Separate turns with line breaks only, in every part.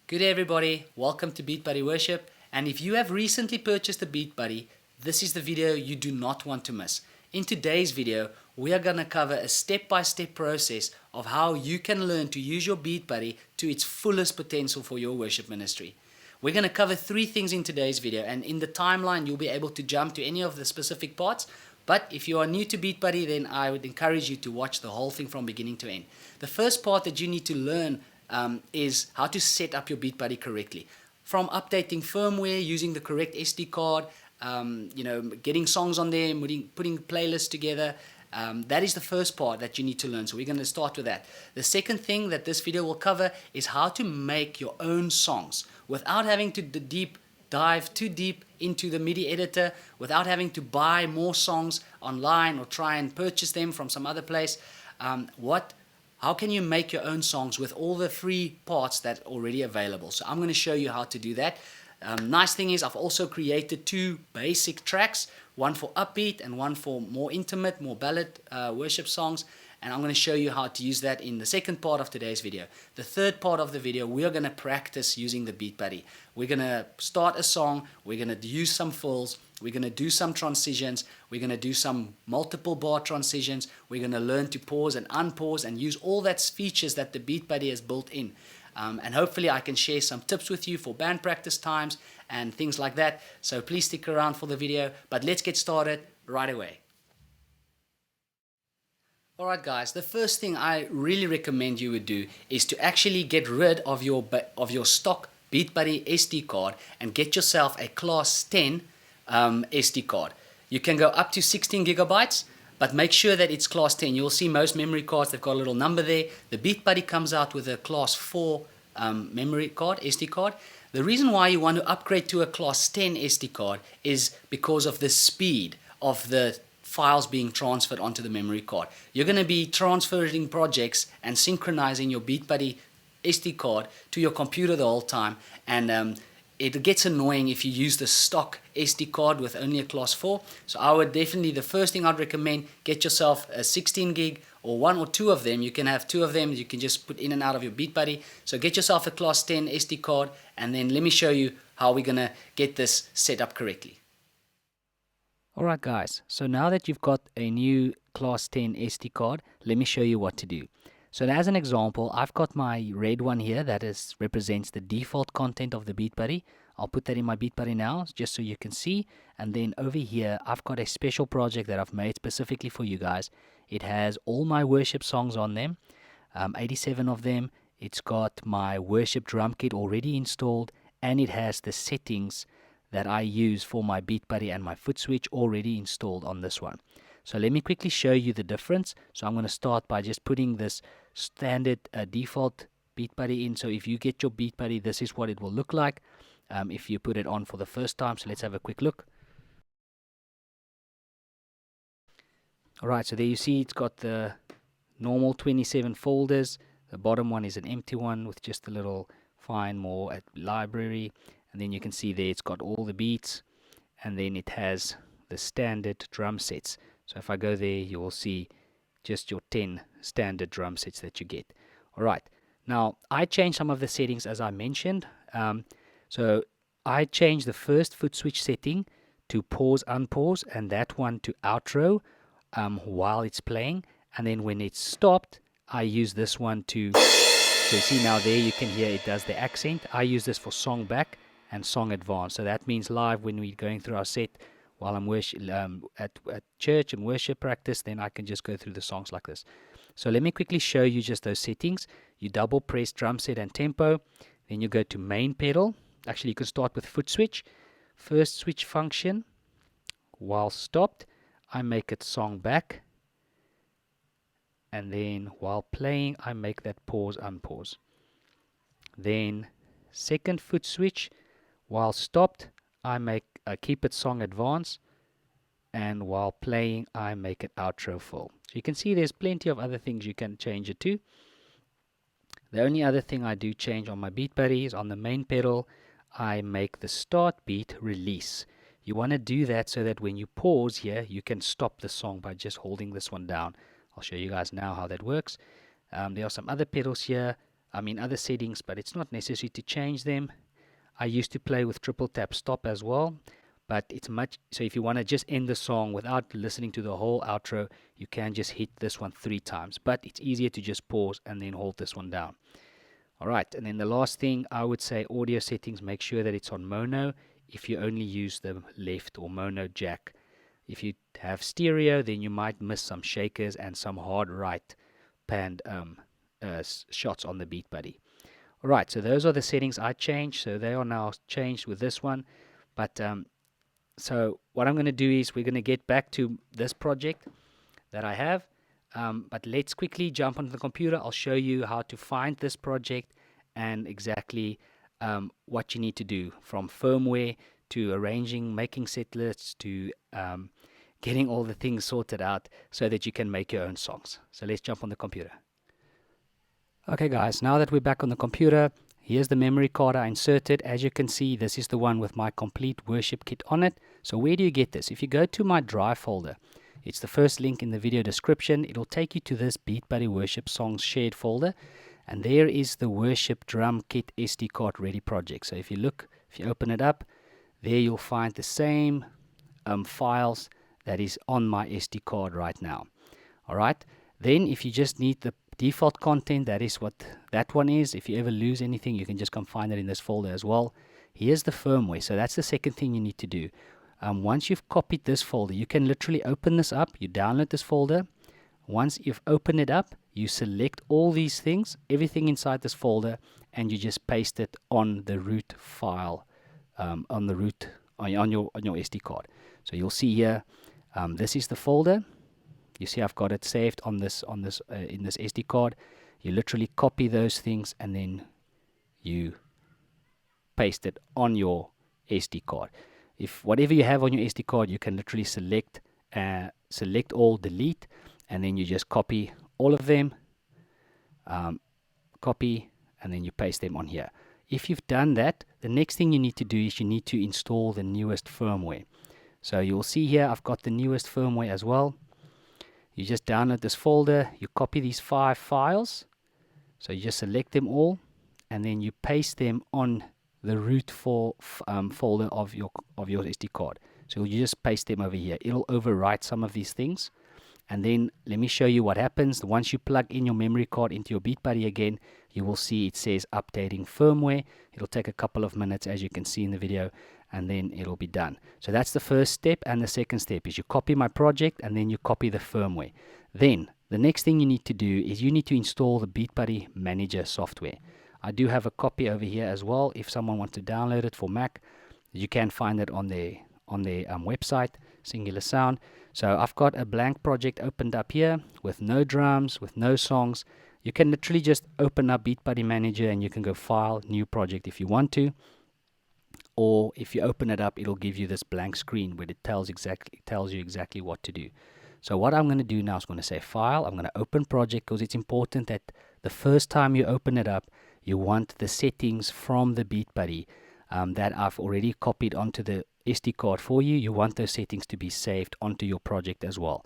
Good day everybody, welcome to Beatbuddy Worship, and if you have recently purchased a Beatbuddy, this is the video you do not want to miss. In today's video, we are going to cover a step-by-step process of how you can learn to use your Beatbuddy to its fullest potential for your worship ministry. We're going to cover 3 things in today's video, and in the timeline you'll be able to jump to any of the specific parts, but if you are new to Beatbuddy, then I would encourage you to watch the whole thing from beginning to end. The first part that you need to learn is how to set up your Beatbuddy correctly. From updating firmware, using the correct SD card, getting songs on there, putting playlists together. That is the first part that you need to learn. So we're going to start with that. The second thing that this video will cover is how to make your own songs without having to dive too deep into the MIDI editor, without having to buy more songs online or try and purchase them from some other place. How can you make your own songs with all the free parts that are already available? So I'm going to show you how to do that. Nice thing is I've also created 2 basic tracks, one for upbeat and one for more intimate, more ballad worship songs. And I'm going to show you how to use that in the second part of today's video. The third part of the video, we are going to practice using the Beatbuddy. We're going to start a song, we're going to use some fills, we're going to do some transitions, we're going to do some multiple bar transitions, we're going to learn to pause and unpause and use all that features that the Beatbuddy has built in. And hopefully I can share some tips with you for band practice times and things like that. So please stick around for the video, but let's get started right away. Alright guys, the first thing I really recommend you would do is to actually get rid of your stock Beatbuddy SD card and get yourself a class 10 SD card. You can go up to 16 gigabytes, but make sure that it's class 10. You'll see most memory cards, they've got a little number there. The Beatbuddy comes out with a class 4 memory card, SD card. The reason why you want to upgrade to a class 10 SD card is because of the speed of the files being transferred onto the memory card. You're going to be transferring projects and synchronizing your Beatbuddy SD card to your computer the whole time, and it gets annoying if you use the stock SD card with only a class 4. So I would definitely, the first thing I'd recommend, get yourself a 16 gig or 1 or 2 of them. You can have 2 of them, you can just put in and out of your Beatbuddy. So get yourself a class 10 SD card, and then let me show you how we're going to get this set up correctly. Alright guys, so now that you've got a new class 10 SD card, let me show you what to do. So as an example, I've got my red one here that represents the default content of the Beatbuddy. I'll put that in my Beatbuddy now just so you can see. And then over here, I've got a special project that I've made specifically for you guys. It has all my worship songs on them, 87 of them. It's got my worship drum kit already installed, and it has the settings that I use for my Beatbuddy and my foot switch already installed on this one. So let me quickly show you the difference. So I'm going to start by just putting this standard default Beatbuddy in. So if you get your Beatbuddy, this is what it will look like if you put it on for the first time. So let's have a quick look. Alright, so there you see it's got the normal 27 folders. The bottom one is an empty one with just a little find more at library. And then you can see there it's got all the beats, and then it has the standard drum sets. So if I go there, you will see just your 10 standard drum sets that you get. Alright, now I changed some of the settings as I mentioned. So I changed the first foot switch setting to pause, unpause, and that one to outro while it's playing. And then when it's stopped, I use this one to, so you see now there you can hear it does the accent. I use this for song back and song advance. So that means live when we're going through our set while I'm at church and worship practice, then I can just go through the songs like this. So let me quickly show you just those settings. You double press drum set and tempo, then you go to main pedal. Actually, you can start with foot switch. First switch function, while stopped, I make it song back. And then while playing, I make that pause, unpause. Then second foot switch, while stopped, I keep it song advance, and while playing, I make it outro full. So you can see there's plenty of other things you can change it to. The only other thing I do change on my Beatbuddy is on the main pedal, I make the start beat release. You want to do that so that when you pause here, you can stop the song by just holding this one down. I'll show you guys now how that works. There are some other pedals here.
other settings, but it's not necessary to change them. I used to play with triple tap stop as well, but it's much, so if you want to just end the song without listening to the whole outro, you can just hit this one 3 times, but it's easier to just pause and then hold this one down. All right, and then the last thing I would say, audio settings, make sure that it's on mono if you only use the left or mono jack. If you have stereo, then you might miss some shakers and some hard right panned shots on the Beatbuddy. All right, so those are the settings I changed. So they are now changed with this one. But so what I'm going to do is we're going to get back to this project that I have. But let's quickly jump onto the computer. I'll show you how to find this project and exactly what you need to do, from firmware to arranging, making set lists, to getting all the things sorted out so that you can make your own songs. So let's jump on the computer. Okay guys, now that we're back on the computer, here's the memory card I inserted. As you can see, this is the one with my complete worship kit on it. So where do you get this? If you go to my drive folder, it's the first link in the video description. It'll take you to this Beatbuddy Worship Songs Shared folder. And there is the Worship Drum Kit SD card ready project. So if you look, if you open it up, there you'll find the same files that is on my SD card right now. Alright, then if you just need the default content, that is what that one is. If you ever lose anything, you can just come find it in this folder as well. Here's the firmware. So that's the second thing you need to do. Once you've copied this folder, you can literally open this up. You download this folder. Once you've opened it up, you select all these things, everything inside this folder, and you just paste it on the root file, on your SD card. So you'll see here, this is the folder. You see I've got it saved on this in this SD card. You literally copy those things and then you paste it on your SD card. If whatever you have on your SD card, you can literally select all, delete, and then you just copy all of them, copy, and then you paste them on here. If you've done that, the next thing you need to do is you need to install the newest firmware. So you'll see here I've got the newest firmware as well. You just download this folder, you copy these 5 files, so you just select them all, and then you paste them on the root folder of your SD card. So you just paste them over here. It'll overwrite some of these things, and then let me show you what happens. Once you plug in your memory card into your Beatbuddy again, you will see it says updating firmware. It'll take a couple of minutes, as you can see in the video, and then it'll be done. So that's the first step, and the second step is you copy my project and then you copy the firmware. Then the next thing you need to do is you need to install the Beatbuddy Manager software. I do have a copy over here as well. If someone wants to download it for Mac, you can find it on their website, Singular Sound. So I've got a blank project opened up here with no drums, with no songs. You can literally just open up Beatbuddy Manager and you can go File, New Project if you want to. Or if you open it up, it'll give you this blank screen where it tells you exactly what to do. So what I'm going to do now is going to say File. I'm going to open Project, because it's important that the first time you open it up, you want the settings from the Beatbuddy that I've already copied onto the SD card for you. You want those settings to be saved onto your project as well.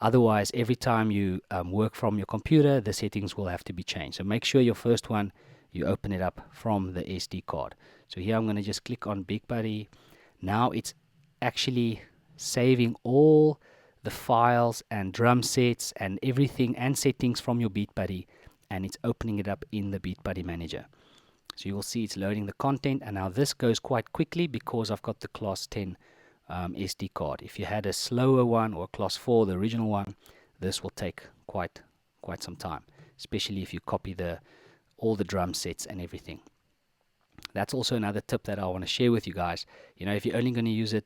Otherwise, every time you work from your computer, the settings will have to be changed. So make sure your first one, you open it up from the SD card. So here I'm going to just click on Beatbuddy. Now it's actually saving all the files and drum sets and everything and settings from your Beatbuddy, and it's opening it up in the Beatbuddy Manager. So you will see it's loading the content, and now this goes quite quickly because I've got the class 10 SD card. If you had a slower one or class 4, the original one, this will take quite some time, especially if you copy all the drum sets and everything. That's also another tip that I want to share with you guys. If you're only going to use it,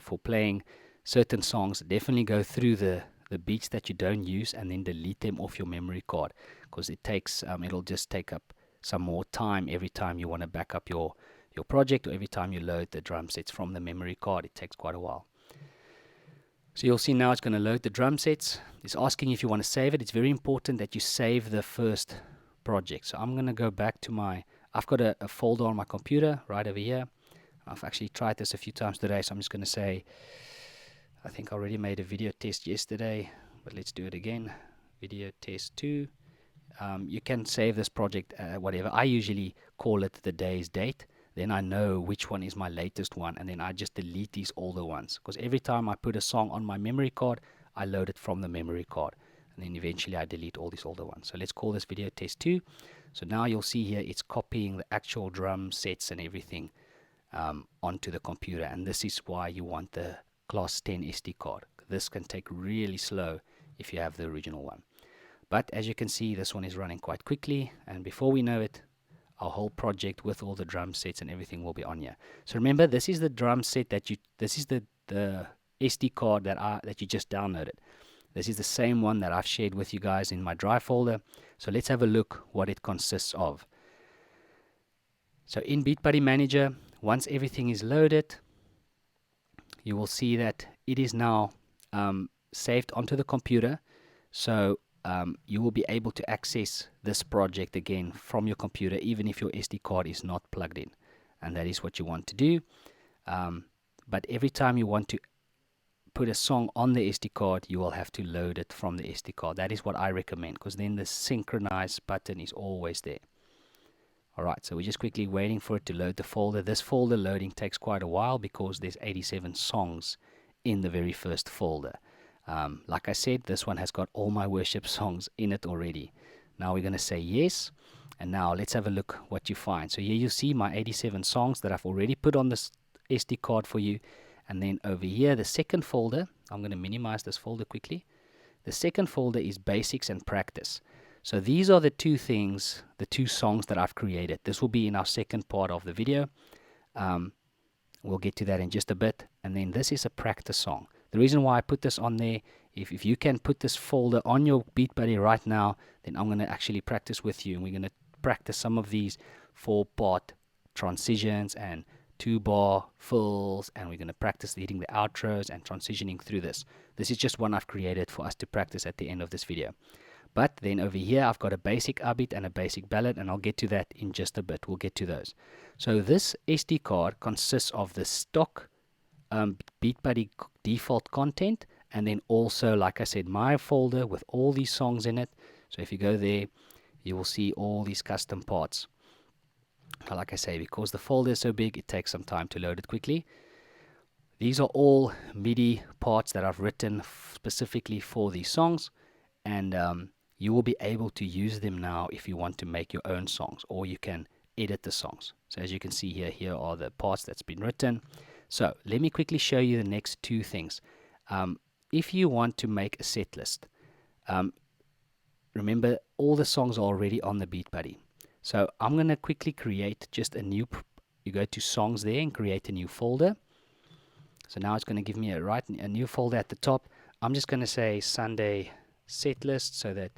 for playing certain songs, definitely go through the beats that you don't use and then delete them off your memory card, because it'll just take up some more time every time you want to back up your project, or every time you load the drum sets from the memory card. It takes quite a while. So you'll see now it's going to load the drum sets. It's asking if you want to save it. It's very important that you save the first project. So I'm going to go back to I've got a folder on my computer right over here. I've actually tried this a few times today, so I'm just going to say, I think I already made a video test yesterday, but let's do it again. Video test 2. You can save this project, whatever. I usually call it the day's date. Then I know which one is my latest one, and then I just delete these older ones. Because every time I put a song on my memory card, I load it from the memory card. And then eventually I delete all these older ones. So let's call this video test 2. So now you'll see here it's copying the actual drum sets and everything onto the computer. And this is why you want the class 10 SD card. This can take really slow if you have the original one. But as you can see, this one is running quite quickly, and before we know it, our whole project with all the drum sets and everything will be on here. So remember, this is the drum set this is the SD card that you just downloaded. This is the same one that I've shared with you guys in my drive folder. So let's have a look what it consists of. So in Beatbuddy Manager, once everything is loaded, you will see that it is now saved onto the computer. So you will be able to access this project again from your computer, even if your SD card is not plugged in. And that is what you want to do. But every time you want to put a song on the SD card, you will have to load it from the SD card. That is what I recommend, because then the synchronize button is always there. Alright, so we're just quickly waiting for it to load the folder. This folder loading takes quite a while because there's 87 songs in the very first folder. Like I said, this one has got all my worship songs in it already. Now we're going to say yes, and now let's have a look what you find. So here you see my 87 songs that I've already put on this SD card for you. And then over here, the second folder, I'm going to minimize this folder quickly. The second folder is basics and practice. So these are the two things, the two songs that I've created. This will be in our second part of the video. We'll get to that in just a bit. And then this is a practice song. The reason why I put this on there, if you can put this folder on your Beatbuddy right now, then I'm going to actually practice with you. And we're going to practice some of these 4-part transitions and 2-bar fills, and we're going to practice leading the outros and transitioning through this. This is just one I've created for us to practice at the end of this video. But then over here, I've got a basic upbeat and a basic ballad, and I'll get to that in just a bit. We'll get to those. So this SD card consists of the stock Beatbuddy default content, and then also, like I said, my folder with all these songs in it. So if you go there, you will see all these custom parts. Like I say, because the folder is so big, it takes some time to load it quickly. These are all MIDI parts that I've written specifically for these songs, and you will be able to use them now if you want to make your own songs, or you can edit the songs. So as you can see here are the parts that's been written. So let me quickly show you the next two things. If you want to make a set list, remember all the songs are already on the Beatbuddy. So I'm going to quickly create just a new, you go to songs there and create a new folder. So now it's going to give me a new folder at the top. I'm just going to say Sunday set list, so that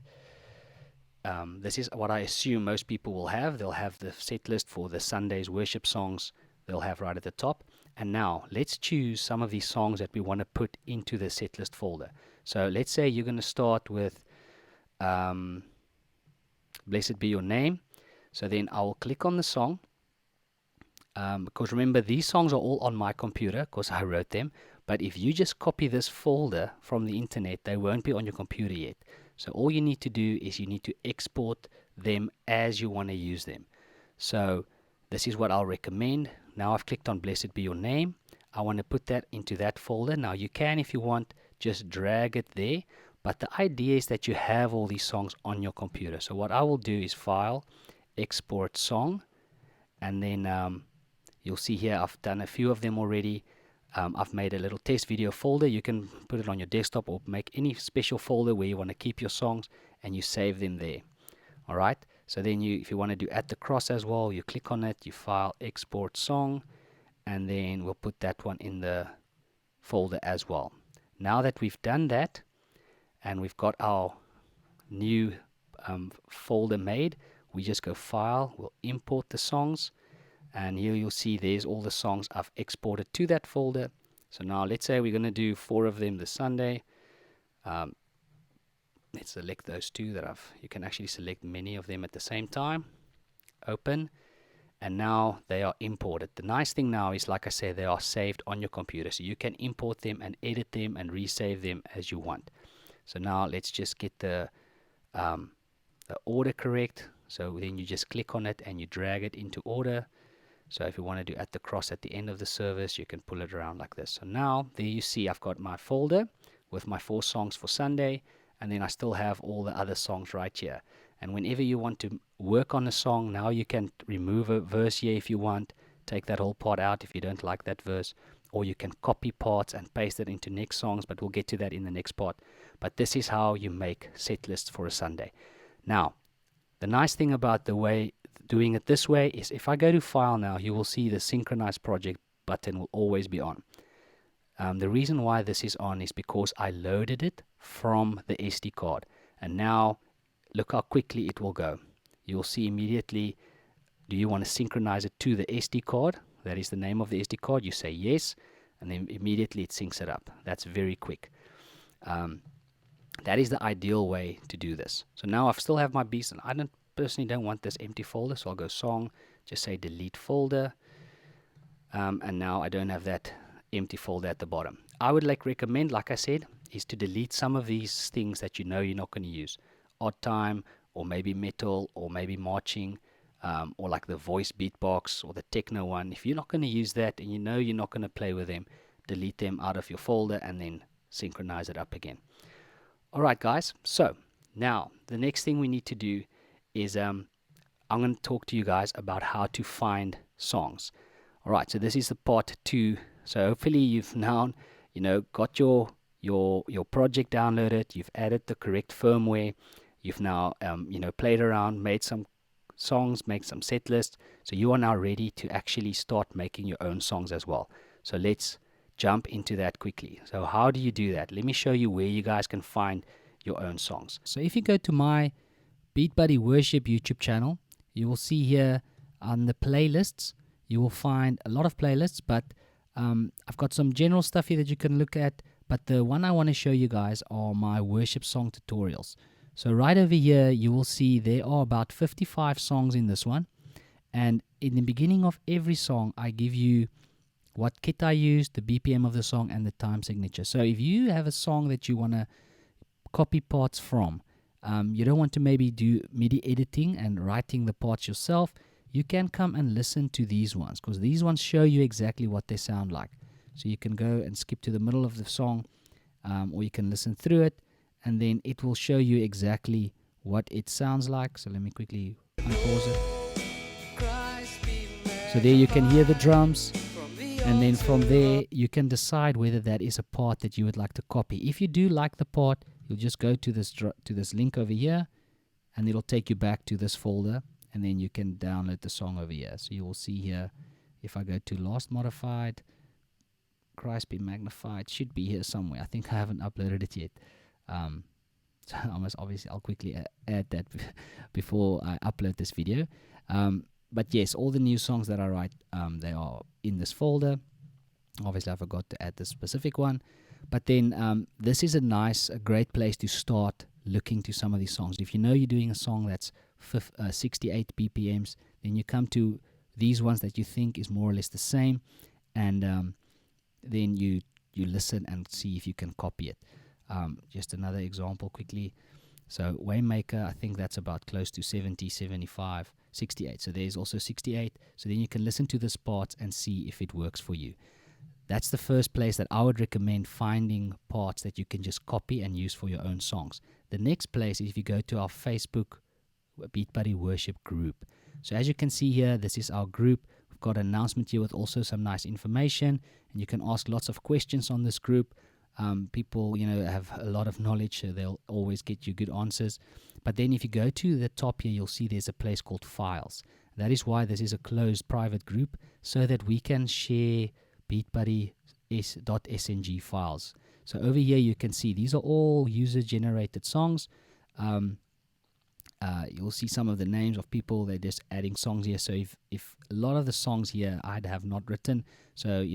this is what I assume most people will have. They'll have the set list for the Sunday's worship songs. They'll have right at the top. And now let's choose some of these songs that we want to put into the set list folder. So let's say you're going to start with Blessed Be Your Name. So then I will click on the song, because remember, these songs are all on my computer because I wrote them. But if you just copy this folder from the internet, they won't be on your computer yet. So all you need to do is you need to export them as you want to use them. So this is what I'll recommend. Now I've clicked on Blessed Be Your Name. I want to put that into that folder. Now you can, if you want, just drag it there. But the idea is that you have all these songs on your computer. So what I will do is File, Export Song, and then you'll see here I've done a few of them already. I've made a little test video folder. You can put it on your desktop or make any special folder where you want to keep your songs, and you save them there. Alright, so then if you want to do at the cross as well, you click on it, you File, Export Song, and then we'll put that one in the folder as well. Now that we've done that and we've got our new folder made, we just go File, we'll import the songs, and here you'll see there's all the songs I've exported to that folder. So now let's say we're going to do 4 of them this Sunday. Let's select those 2 that you can actually select many of them at the same time. Open, and now they are imported. The nice thing now is, like I said, they are saved on your computer, so you can import them and edit them and resave them as you want. So now let's just get the the order correct. So then you just click on it and you drag it into order. So if you want to do at the cross at the end of the service, you can pull it around like this. So now there you see I've got my folder with my 4 songs for Sunday, and then I still have all the other songs right here. And whenever you want to work on a song, now you can remove a verse here if you want, take that whole part out if you don't like that verse, or you can copy parts and paste it into next songs, but we'll get to that in the next part. But this is how you make set lists for a Sunday. Now, the nice thing about the way doing it this way is if I go to File now, you will see the Synchronize Project button will always be on. The reason why this is on is because I loaded it from the SD card. And now, look how quickly it will go. You'll see immediately, do you want to synchronize it to the SD card? That is the name of the SD card. You say yes, and then immediately it syncs it up. That's very quick. That is the ideal way to do this. So now I still have my beats, and I personally don't want this empty folder, so I'll go song, just say delete folder, and now I don't have that empty folder at the bottom. I would recommend, like I said, is to delete some of these things that you know you're not going to use. Odd time, or maybe metal, or maybe marching, or like the voice beatbox or the techno one. If you're not going to use that and you know you're not going to play with them, delete them out of your folder and then synchronize it up again. Alright guys, so now the next thing we need to do is I'm going to talk to you guys about how to find songs. Alright, so this is the part 2. So hopefully you've now got your project downloaded, you've added the correct firmware, you've now played around, made some songs, make some set lists, so you are now ready to actually start making your own songs as well. So let's jump into that quickly. So how do you do that? Let me show you where you guys can find your own songs. So if you go to my Beatbuddy Worship YouTube channel, you will see here on the playlists, you will find a lot of playlists, but I've got some general stuff here that you can look at, but the one I want to show you guys are my worship song tutorials. So right over here, you will see there are about 55 songs in this one. And in the beginning of every song, I give you what kit I used, the BPM of the song, and the time signature. So if you have a song that you want to copy parts from, you don't want to maybe do MIDI editing and writing the parts yourself, you can come and listen to these ones, because these ones show you exactly what they sound like. So you can go and skip to the middle of the song, or you can listen through it, and then it will show you exactly what it sounds like. So let me quickly unpause it. So there you can hear the drums, and then from there you can decide whether that is a part that you would like to copy. If you do like the part, you'll just go to this link over here, and it'll take you back to this folder, and then you can download the song over here. So you will see here, if I go to last modified, Christ be magnified, should be here somewhere. I think I haven't uploaded it yet. So I'll quickly add that before I upload this video. But yes, all the new songs that I write, they are in this folder. Obviously, I forgot to add this specific one. But then this is a great place to start looking to some of these songs. If you know you're doing a song that's 68 BPMs, then you come to these ones that you think is more or less the same, and then you listen and see if you can copy it. Just another example quickly. So Waymaker, I think that's about close to 70, 75, 68. So there's also 68. So then you can listen to this part and see if it works for you. That's the first place that I would recommend finding parts that you can just copy and use for your own songs. The next place is if you go to our Facebook Beatbuddy Worship group. So as you can see here, this is our group. We've got an announcement here with also some nice information, and you can ask lots of questions on this group. People, have a lot of knowledge, so they'll always get you good answers. But then if you go to the top here, you'll see there's a place called Files. That is why this is a closed private group, so that we can share beatbuddy.sng files. So over here you can see these are all user-generated songs. You'll see some of the names of people. They're just adding songs here. So if a lot of the songs here I'd have not written, so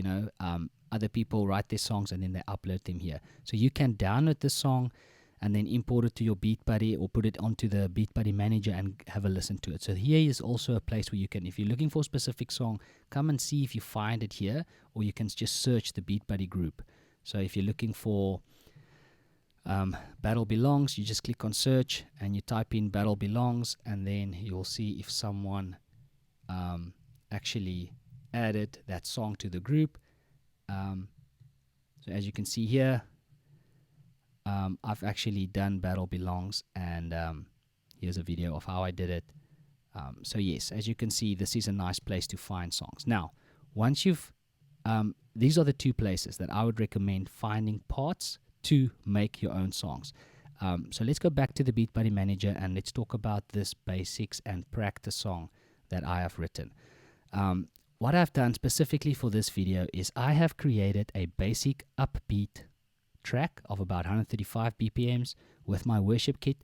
other people write their songs and then they upload them here. So you can download the song and then import it to your Beatbuddy or put it onto the Beatbuddy manager and have a listen to it. So here is also a place where you can, if you're looking for a specific song, come and see if you find it here, or you can just search the Beatbuddy group. So if you're looking for Battle Belongs, you just click on search and you type in Battle Belongs, and then you'll see if someone actually added that song to the group. So as you can see here, I've actually done Battle Belongs, and here's a video of how I did it. So yes, as you can see, this is a nice place to find songs. Now, once you've, these are the two places that I would recommend finding parts to make your own songs. So let's go back to the Beatbuddy Manager and let's talk about this basics and practice song that I have written. What I've done specifically for this video is I have created a basic upbeat track of about 135 BPMs with my worship kit,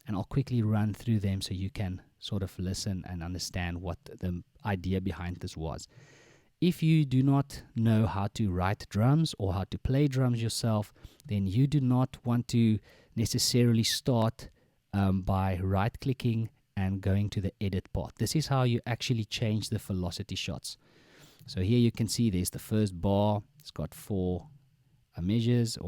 and I'll quickly run through them so you can sort of listen and understand what the idea behind this was. If you do not know how to write drums or how to play drums yourself, then you do not want to necessarily start by right-clicking and going to the edit part. This is how you actually change the velocity shots. So here you can see there's the first bar. It's got 4 measures,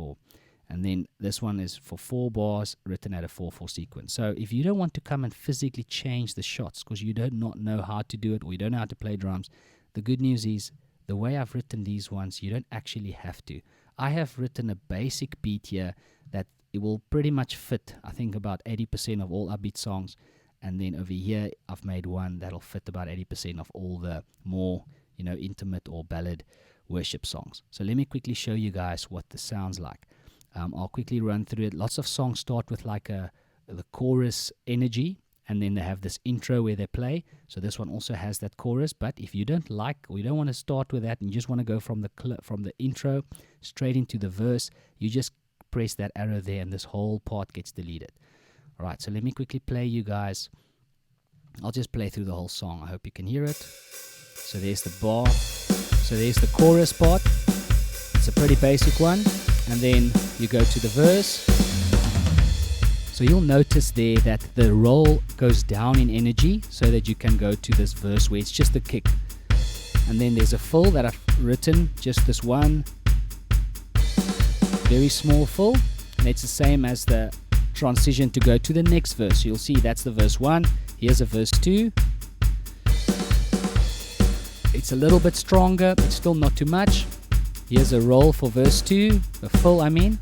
and then this one is for 4 bars written at a 4/4 sequence. So if you don't want to come and physically change the shots because you do not know how to do it or you don't know how to play drums, the good news is the way I've written these ones, you don't actually have to. I have written a basic beat here that it will pretty much fit, I think, about 80% of all upbeat songs. And then over here, I've made one that'll fit about 80% of all the more, intimate or ballad worship songs. So let me quickly show you guys what this sounds like. I'll quickly run through it. Lots of songs start with like the chorus energy, and then they have this intro where they play. So this one also has that chorus. But if you don't like, or you don't want to start with that, and you just want to go from the intro straight into the verse, you just press that arrow there, and this whole part gets deleted. All right. So let me quickly play you guys. I'll just play through the whole song. I hope you can hear it. So there's the bar. So there's the chorus part. It's a pretty basic one. And then you go to the verse. So you'll notice there that the roll goes down in energy so that you can go to this verse where it's just a kick. And then there's a fill that I've written, just this one very small fill. And it's the same as the transition to go to the next verse. So you'll see that's the verse 1. Here's a verse 2. It's a little bit stronger, but still not too much. Here's a roll for verse 2, a fill I mean.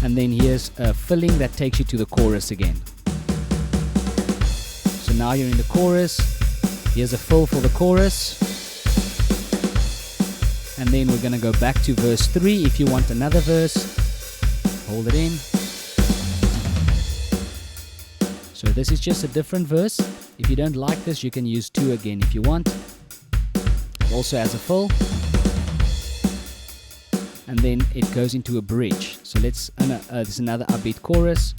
And then here's a filling that takes you to the chorus again. So now you're in the chorus. Here's a fill for the chorus. And then we're going to go back to verse 3 if you want another verse. Hold it in. So this is just a different verse. If you don't like this, you can use 2 again if you want. It also has a fill. And then it goes into a bridge. So this is another upbeat chorus.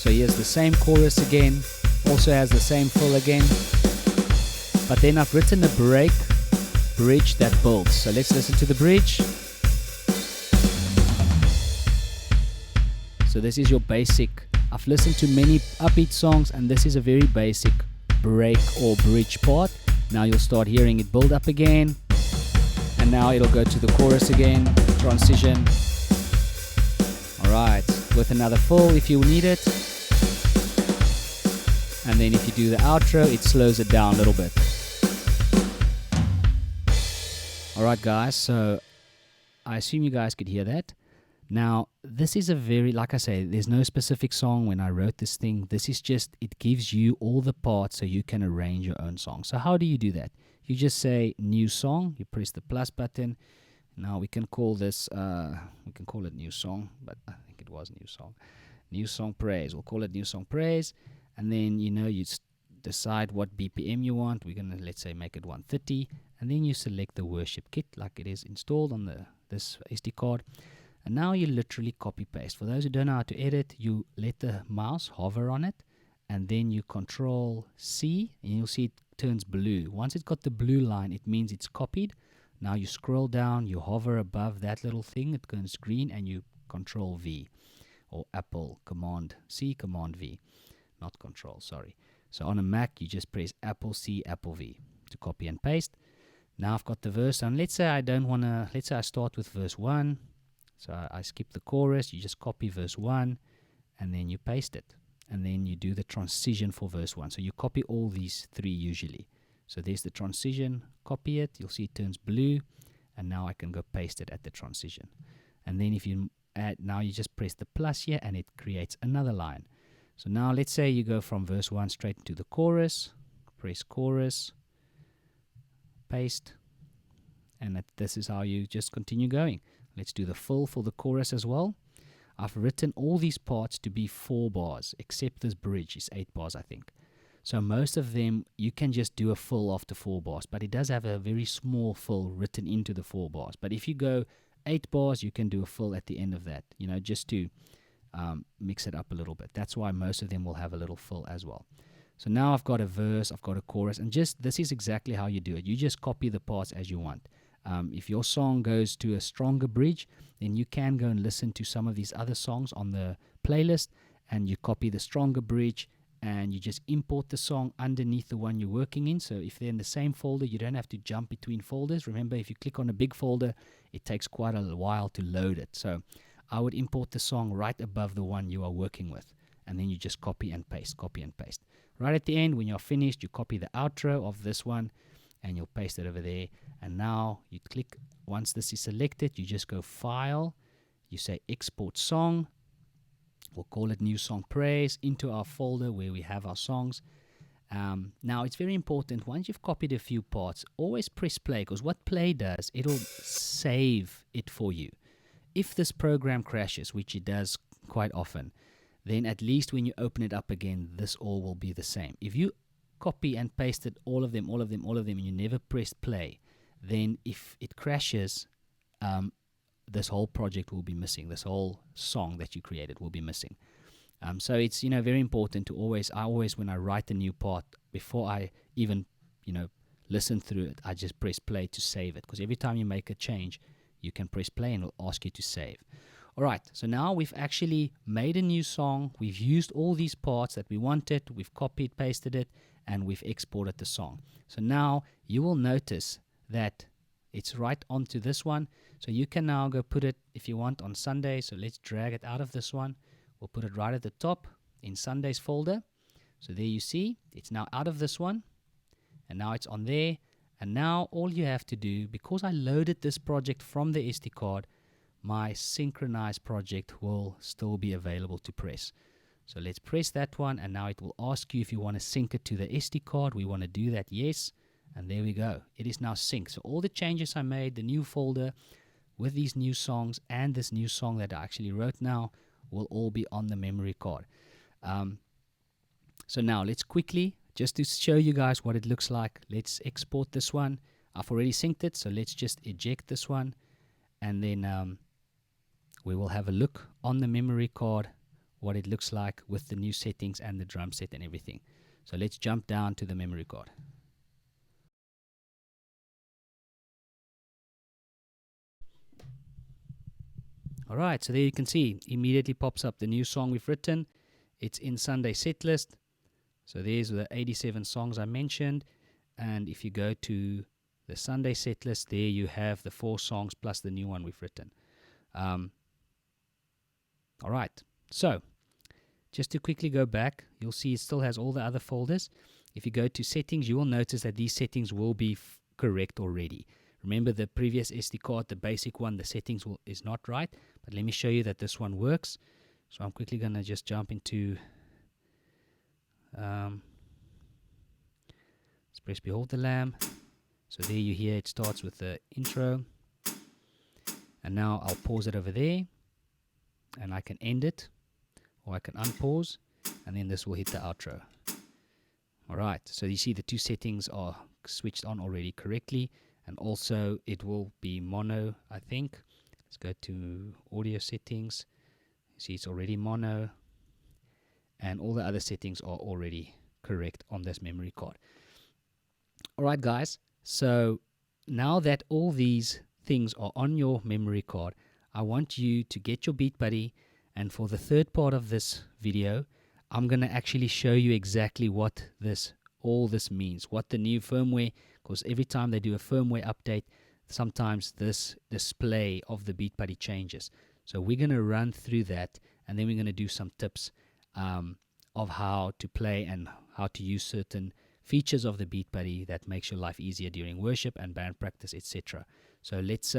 So here's the same chorus again. Also has the same fill again. But then I've written a bridge that builds. So let's listen to the bridge. So this is your basic. I've listened to many upbeat songs, and this is a very basic break or bridge part. Now you'll start hearing it build up again. And now it'll go to the chorus again, transition. Alright, with another fill if you need it. And then if you do the outro, it slows it down a little bit. Alright guys, so I assume you guys could hear that. Now, this is a very, like I say, there's no specific song when I wrote this thing. This is just, it gives you all the parts so you can arrange your own song. So how do you do that? You just say new song, you press the plus button. Now we can call this, we can call it new song, but I think it was new song. New song praise, we'll call it new song praise. And then, you decide what BPM you want. We're going to, let's say, make it 130. And then you select the worship kit like it is installed on this SD card. And now you literally copy paste. For those who don't know how to edit, you let the mouse hover on it. And then you Control C, and you'll see it turns blue. Once it's got the blue line, it means it's copied. Now you scroll down, you hover above that little thing, it turns green, and you Control V, or Apple Command C, Command V, not Control, sorry. So on a Mac, you just press Apple C, Apple V to copy and paste. Now I've got the verse, and let's say I don't want to, let's say I start with verse 1, So I skip the chorus, you just copy verse 1, and then you paste it. And then you do the transition for verse 1. So you copy all these 3 usually. So there's the transition, copy it, you'll see it turns blue, and now I can go paste it at the transition. And then if you add, now you just press the plus here, and it creates another line. So now let's say you go from verse 1 straight to the chorus, press chorus, paste, and this is how you just continue going. Let's do the full for the chorus as well. I've written all these parts to be 4 bars, except this bridge is 8 bars, I think. So most of them, you can just do a full after 4 bars, but it does have a very small full written into the 4 bars. But if you go 8 bars, you can do a full at the end of that, you know, just to mix it up a little bit. That's why most of them will have a little full as well. So now I've got a verse, I've got a chorus, and just this is exactly how you do it. You just copy the parts as you want. If your song goes to a stronger bridge, then you can go and listen to some of these other songs on the playlist, and you copy the stronger bridge, and you just import the song underneath the one you're working in. So if they're in the same folder, you don't have to jump between folders. Remember, if you click on a big folder, it takes quite a while to load it. So I would import the song right above the one you are working with, and then you just copy and paste, copy and paste. Right at the end, when you're finished, you copy the outro of this one, and you'll paste it over there. And now you click, once this is selected, you just go File, you say Export Song, we'll call it New Song Praise, into our folder where we have our songs. Now it's very important, once you've copied a few parts, always press play, because what play does, it'll save it for you. If this program crashes, which it does quite often, then at least when you open it up again, this all will be the same. If you copy and pasted all of them, and you never pressed play, then if it crashes, this whole project will be missing. This whole song that you created will be missing. So it's, you know, very important to always, when I write a new part, before I even, you know, listen through it, I just press play to save it, because every time you make a change, you can press play and it'll ask you to save. Alright, so now we've actually made a new song, we've used all these parts that we wanted, we've copied, pasted it, and we've exported the song. So now you will notice that it's right onto this one. So you can now go put it, if you want, on Sunday. So let's drag it out of this one. We'll put it right at the top in Sunday's folder. So there you see, it's now out of this one, and now it's on there. And now all you have to do, because I loaded this project from the SD card, my synchronized project will still be available to press. So let's press that one, and now it will ask you if you want to sync it to the SD card. We want to do that, yes, and there we go. It is now synced. So all the changes I made, the new folder with these new songs and this new song that I actually wrote now, will all be on the memory card. So now let's quickly, just to show you guys what it looks like, let's export this one. I've already synced it, so let's just eject this one, and then we will have a look on the memory card what it looks like with the new settings and the drum set and everything. So let's jump down to the memory card. Alright, so there you can see, immediately pops up the new song we've written. It's in Sunday set list. So there's the 87 songs I mentioned. And if you go to the Sunday set list, there you have the 4 songs plus the new one we've written. Alright, so just to quickly go back, you'll see it still has all the other folders. If you go to settings, you will notice that these settings will be correct already. Remember the previous SD card, the basic one, the settings is not right. But let me show you that this one works. So I'm quickly going to just jump into, let's press Behold the Lamb. So there you hear it starts with the intro. And now I'll pause it over there. And I can end it, or I can unpause, and then this will hit the outro. Alright, so you see the 2 settings are switched on already correctly, and also it will be mono, I think. Let's go to audio settings. You see it's already mono, and all the other settings are already correct on this memory card. Alright guys, so now that all these things are on your memory card, I want you to get your Beatbuddy, and for the third part of this video, I'm going to actually show you exactly what all this means, what the new firmware, because every time they do a firmware update, sometimes this display of the Beatbuddy changes. So we're going to run through that, and then we're going to do some tips of how to play and how to use certain features of the Beatbuddy that makes your life easier during worship and band practice, etc. So let's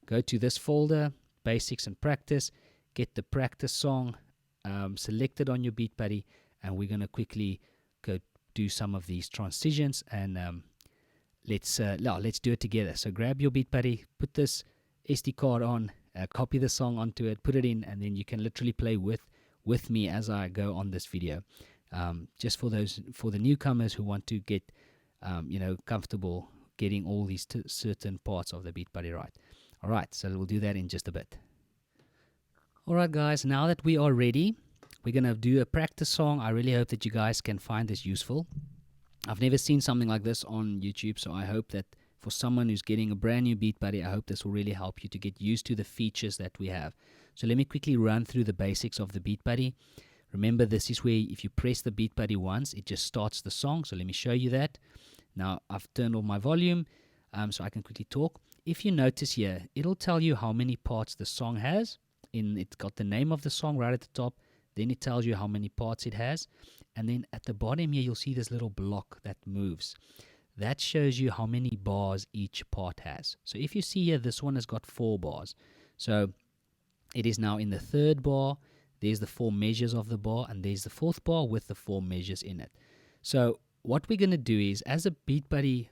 go to this folder, Basics and Practice, get the practice song selected on your Beatbuddy, and we're going to quickly go do some of these transitions, and let's do it together. So grab your Beatbuddy, put this SD card on, copy the song onto it, put it in, and then you can literally play with me as I go on this video. Just for the newcomers who want to get comfortable getting all these certain parts of the Beatbuddy right. All right, so we'll do that in just a bit. All right, guys, now that we are ready, we're going to do a practice song. I really hope that you guys can find this useful. I've never seen something like this on YouTube, so I hope that for someone who's getting a brand new Beatbuddy, I hope this will really help you to get used to the features that we have. So let me quickly run through the basics of the Beatbuddy. Remember, this is where if you press the Beatbuddy once, it just starts the song. So let me show you that. Now, I've turned off my volume so I can quickly talk. If you notice here, it'll tell you how many parts the song has. It's got the name of the song right at the top. Then it tells you how many parts it has. And then at the bottom here, you'll see this little block that moves. That shows you how many bars each part has. So if you see here, this one has got 4 bars. So it is now in the 3rd bar. There's the 4 measures of the bar, and there's the 4th bar with the 4 measures in it. So what we're going to do is, as a Beatbuddy,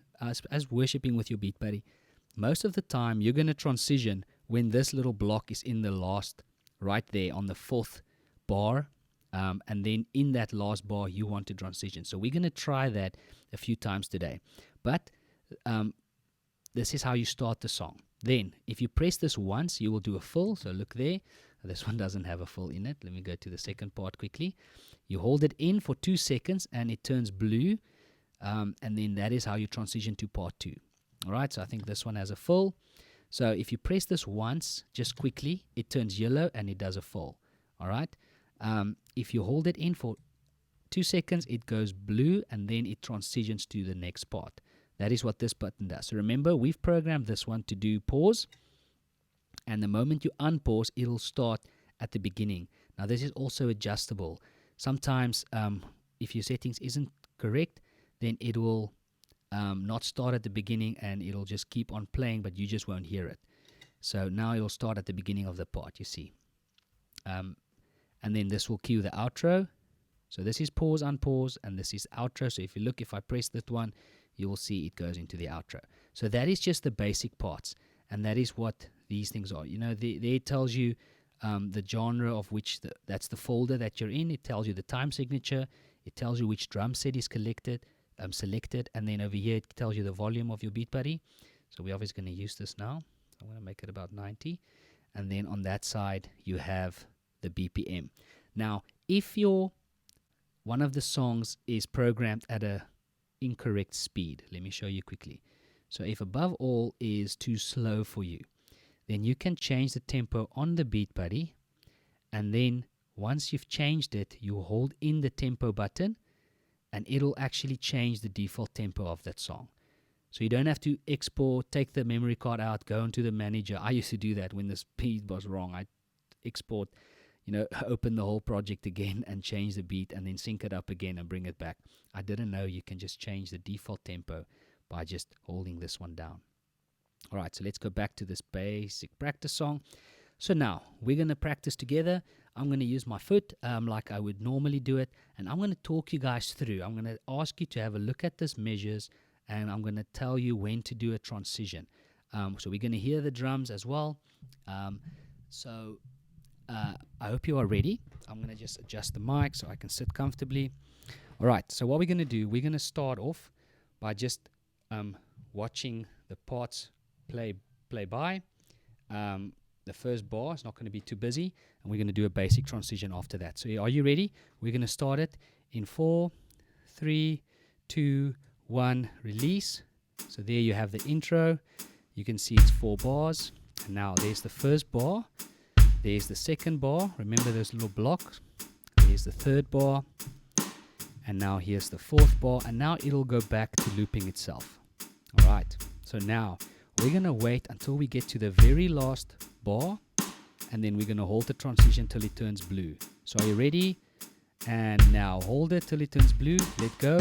as worshiping with your Beatbuddy, most of the time you're going to transition when this little block is in the last, right there on the 4th bar, and then in that last bar you want to transition. So we're going to try that a few times today. But this is how you start the song. Then if you press this once, you will do a full. So look there, this one doesn't have a full in it. Let me go to the second part quickly. You hold it in for 2 seconds and it turns blue, and then that is how you transition to part 2. All right, so I think this one has a full. So if you press this once, just quickly, it turns yellow and it does a full. All right. If you hold it in for 2 seconds, it goes blue, and then it transitions to the next part. That is what this button does. So remember, we've programmed this one to do pause, and the moment you unpause, it'll start at the beginning. Now, this is also adjustable. Sometimes, if your settings isn't correct, then it will not start at the beginning, and it'll just keep on playing, but you just won't hear it. So now it'll start at the beginning of the part, you see. And then this will cue the outro. So this is pause, unpause, and this is outro. So if you look, if I press that one, you will see it goes into the outro. So that is just the basic parts, and that is what these things are. You know, there it tells you the genre of which that's the folder that you're in. It tells you the time signature. It tells you which drum set is selected, and then over here it tells you the volume of your Beatbuddy. So we're obviously going to use this now. I'm going to make it about 90, and then on that side you have the BPM. Now, if one of the songs is programmed at a incorrect speed, let me show you quickly. So if above all is too slow for you, then you can change the tempo on the Beatbuddy, and then once you've changed it, you hold in the tempo button, and it'll actually change the default tempo of that song. So you don't have to export, take the memory card out, go into the manager. I used to do that when the speed was wrong. I export, open the whole project again and change the beat, and then sync it up again and bring it back. I didn't know you can just change the default tempo by just holding this one down. All right, so let's go back to this basic practice song. So now we're going to practice together. I'm going to use my foot like I would normally do it, and I'm going to talk you guys through. I'm going to ask you to have a look at these measures, and I'm going to tell you when to do a transition. So we're going to hear the drums as well. I hope you are ready. I'm going to just adjust the mic so I can sit comfortably. All right, so what we're going to do, we're going to start off by just watching the parts play by. The first bar is not going to be too busy, and we're going to do a basic transition after that. So are you ready? We're going to start it in 4, 3, 2, 1, release. So there you have the intro. You can see it's 4 bars. And now there's the first bar. There's the second bar. Remember those little blocks. There's the third bar. And now here's the fourth bar. And now it'll go back to looping itself. All right. So now we're going to wait until we get to the very last bar, and then we're going to hold the transition till it turns blue. So are you ready? And now hold it till it turns blue, let go,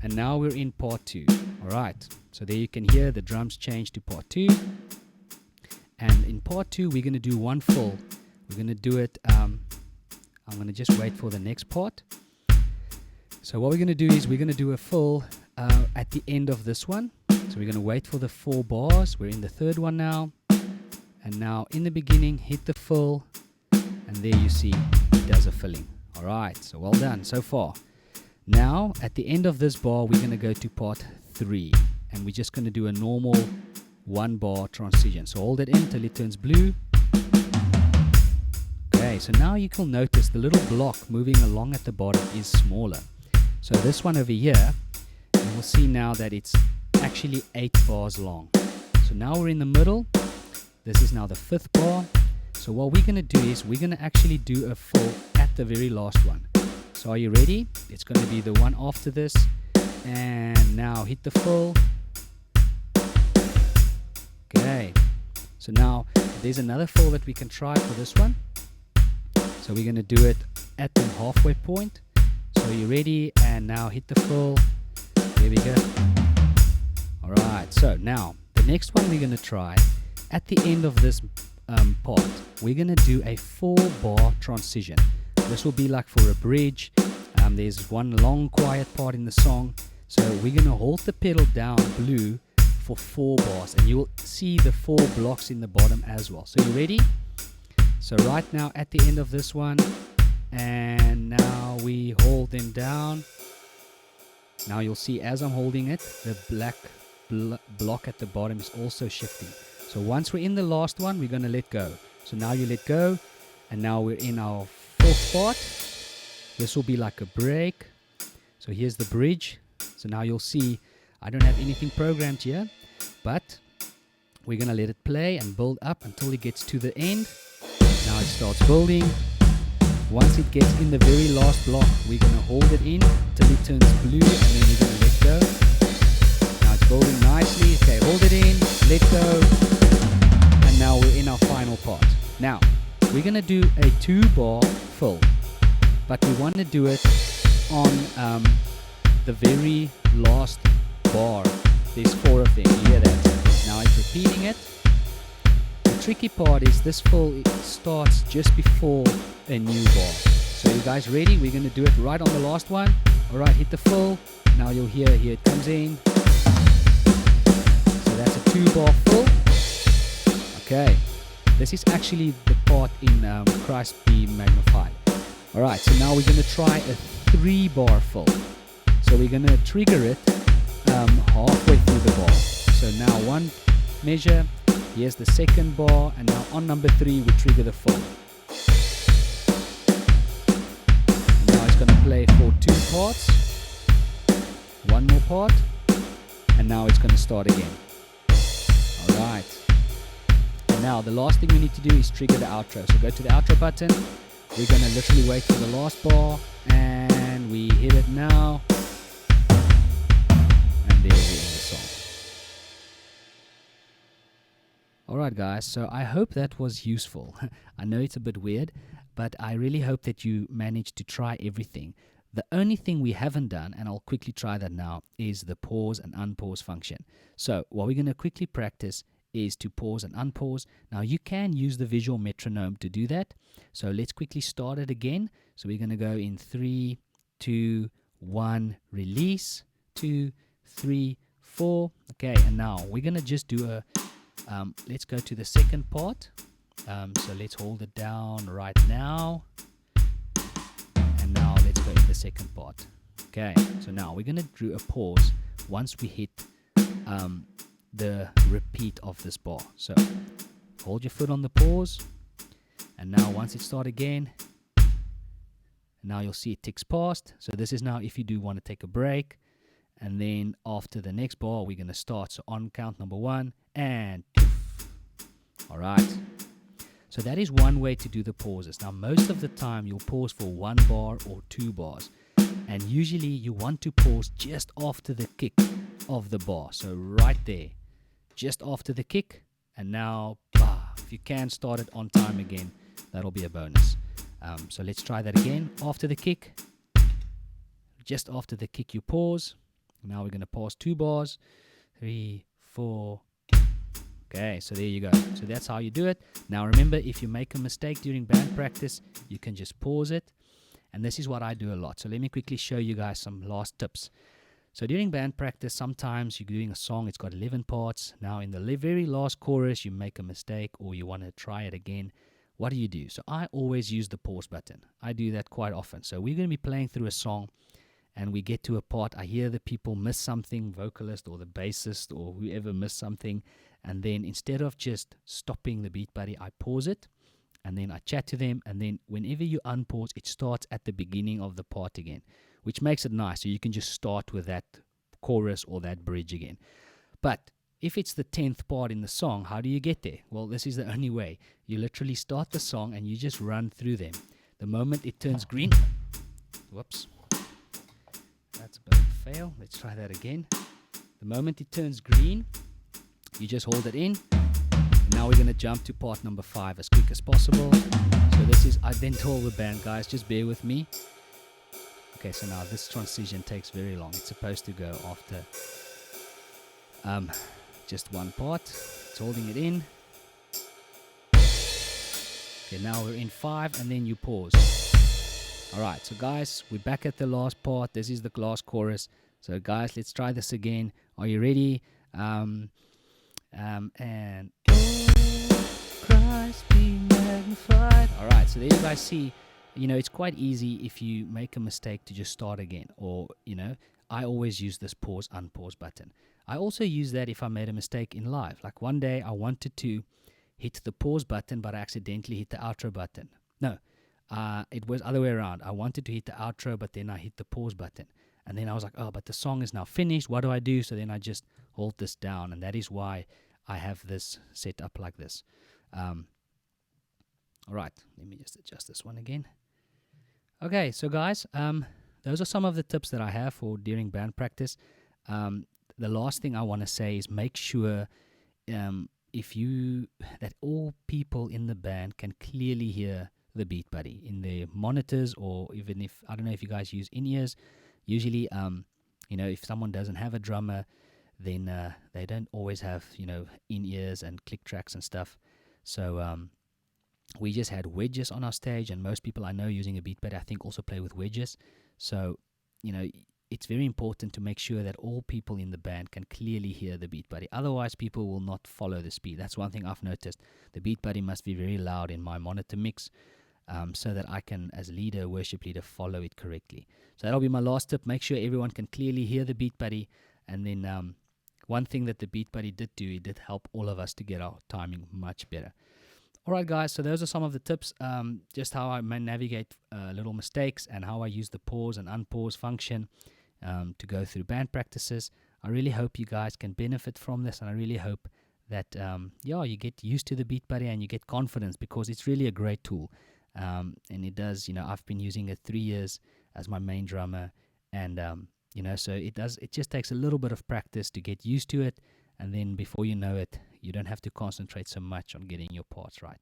and now we're in part 2. Alright, so there you can hear the drums change to part 2, and in part 2 we're going to do one full. We're going to do it, I'm going to just wait for the next part. So what we're going to do is we're going to do a full at the end of this one. So we're going to wait for the 4 bars. We're in the third one now. And now in the beginning, hit the full. And there you see it does a filling. Alright, so well done so far. Now at the end of this bar, we're going to go to part 3. And we're just going to do a normal 1 bar transition. So hold it in till it turns blue. Okay, so now you can notice the little block moving along at the bottom is smaller. So this one over here, you will see now that it's actually 8 bars long. So now we're in the middle. This is now the 5th bar. So what we're going to do is we're going to actually do a full at the very last one. So are you ready? It's going to be the one after this. And now hit the full. Okay. So now there's another full that we can try for this one. So we're going to do it at the halfway point. So you're ready, and now hit the full. There we go. Alright, so now the next one we're going to try at the end of this part, we're going to do a 4 bar transition. This will be like for a bridge. There's one long quiet part in the song. So we're going to hold the pedal down blue for 4 bars, and you'll see the 4 blocks in the bottom as well. So you ready? So right now at the end of this one, and now we hold them down. Now you'll see as I'm holding it, the black block at the bottom is also shifting. So once we're in the last one, we're going to let go. So now you let go, and now we're in our 4th part. This will be like a break. So here's the bridge. So now you'll see I don't have anything programmed here, but we're going to let it play and build up until it gets to the end. Now it starts building. Once it gets in the very last block, we're going to hold it in till it turns blue, and then we're going to let go. Now it's building nicely. Okay, hold it in, let go, and now we're in our final part. Now, we're going to do a 2 bar full, but we want to do it on the very last bar. There's 4 of them, you hear that? Now it's repeating it. The tricky part is this full starts just before a new bar. So you guys ready? We're going to do it right on the last one. Alright, hit the full. Now you'll hear here it comes in. So that's a 2 bar full. Okay, this is actually the part in Christ Be Magnified. Alright, so now we're going to try a 3 bar full. So we're going to trigger it halfway through the bar. So now one measure, here's the 2nd bar, and now on number 3 we trigger the full. Going to play for 2 parts, 1 more part, and now it's going to start again. Alright, and now the last thing we need to do is trigger the outro. So go to the outro button. We're going to literally wait for the last bar, and we hit it now, and there we end the song. Alright guys, so I hope that was useful. I know it's a bit weird, but I really hope that you managed to try everything. The only thing we haven't done, and I'll quickly try that now, is the pause and unpause function. So what we're going to quickly practice is to pause and unpause. Now you can use the visual metronome to do that. So let's quickly start it again. So we're going to go in 3, 2, 1, release, 2, 3, 4. Okay, and now we're going to just do a, let's go to the 2nd part. So let's hold it down right now, and now let's go in the 2nd part. Okay, so now we're going to do a pause once we hit the repeat of this bar. So hold your foot on the pause, and now once it starts again, now you'll see it ticks past. So this is now if you do want to take a break, and then after the next bar we're going to start. So on count number 1 and 2. Alright, so that is one way to do the pauses. Now most of the time you'll pause for 1 bar or 2 bars, and usually you want to pause just after the kick of the bar. So right there, just after the kick, and now, bah, if you can start it on time again, that'll be a bonus. So let's try that again. After the kick, just after the kick, you pause. Now we're going to pause 2 bars. 3, 4. Okay, so there you go. So that's how you do it. Now remember, if you make a mistake during band practice, you can just pause it. And this is what I do a lot. So let me quickly show you guys some last tips. So during band practice, sometimes you're doing a song, it's got 11 parts. Now in the very last chorus, you make a mistake or you want to try it again. What do you do? So I always use the pause button. I do that quite often. So we're going to be playing through a song and we get to a part, I hear the people miss something, vocalist or the bassist or whoever miss something. And then instead of just stopping the Beatbuddy, I pause it. And then I chat to them, and then whenever you unpause, it starts at the beginning of the part again, which makes it nice. So you can just start with that chorus or that bridge again. But if it's the 10th part in the song, how do you get there? Well, this is the only way. You literally start the song and you just run through them. The moment it turns green, whoops, that's a bit of a fail. Let's try that again. The moment it turns green, you just hold it in. Now we're going to jump to part number 5 as quick as possible. So this is, I then told the band, guys, just bear with me. Okay, so now this transition takes very long. It's supposed to go after just one part. It's holding it in. Okay, now we're in 5 and then you pause. Alright, so guys, we're back at the last part. This is the last chorus. So guys, let's try this again. Are you ready? And Christ be magnified. Alright, so there you guys see, it's quite easy if you make a mistake to just start again. Or, I always use this pause, unpause button. I also use that if I made a mistake in live. Like one day I wanted to hit the pause button, but I accidentally hit the outro button. No, it was other way around. I wanted to hit the outro, but then I hit the pause button. And then I was like, oh, but the song is now finished. What do I do? So then I just hold this down. And that is why I have this set up like this. All right, let me just adjust this one again. Okay, so guys, those are some of the tips that I have for during band practice. The last thing I want to say is make sure that all people in the band can clearly hear the Beatbuddy in their monitors, or even if, I don't know if you guys use in-ears. Usually, if someone doesn't have a drummer, then they don't always have, in-ears and click tracks and stuff. So we just had wedges on our stage, and most people I know using a Beatbuddy, I think, also play with wedges. So, it's very important to make sure that all people in the band can clearly hear the Beatbuddy. Otherwise, people will not follow the speed. That's one thing I've noticed. The Beatbuddy must be very loud in my monitor mix, so that I can, as leader, worship leader, follow it correctly. So that'll be my last tip. Make sure everyone can clearly hear the Beatbuddy. And then one thing that the Beatbuddy did do, it did help all of us to get our timing much better. Alright guys, so those are some of the tips, just how I navigate little mistakes and how I use the pause and unpause function to go through band practices. I really hope you guys can benefit from this, and I really hope that you get used to the Beatbuddy and you get confidence, because it's really a great tool. And it does, I've been using it 3 years as my main drummer, and so it just takes a little bit of practice to get used to it, and then before you know it, you don't have to concentrate so much on getting your parts right.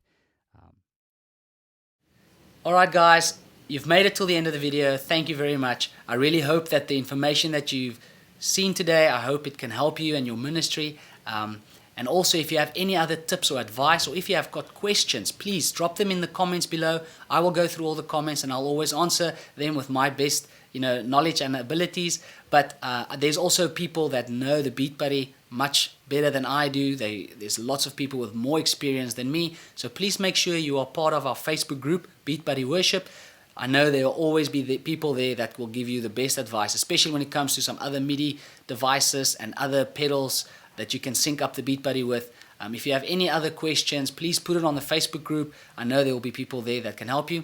Alright guys, you've made it till the end of the video. Thank you very much. I really hope that the information that you've seen today, I hope it can help you and your ministry. And also, if you have any other tips or advice, or if you have got questions, please drop them in the comments below. I will go through all the comments and I'll always answer them with my best knowledge and abilities. But there's also people that know the Beatbuddy much better than I do. There's lots of people with more experience than me. So please make sure you are part of our Facebook group, Beatbuddy Worship. I know there will always be the people there that will give you the best advice, especially when it comes to some other MIDI devices and other pedals that you can sync up the Beatbuddy with. If you have any other questions, please put it on the Facebook group. I know there will be people there that can help you.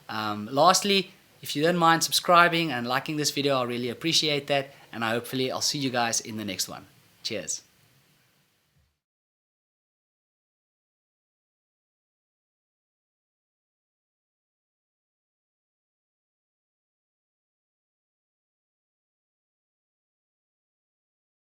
Lastly, if you don't mind subscribing and liking this video, I really appreciate that. And hopefully I'll see you guys in the next one. Cheers.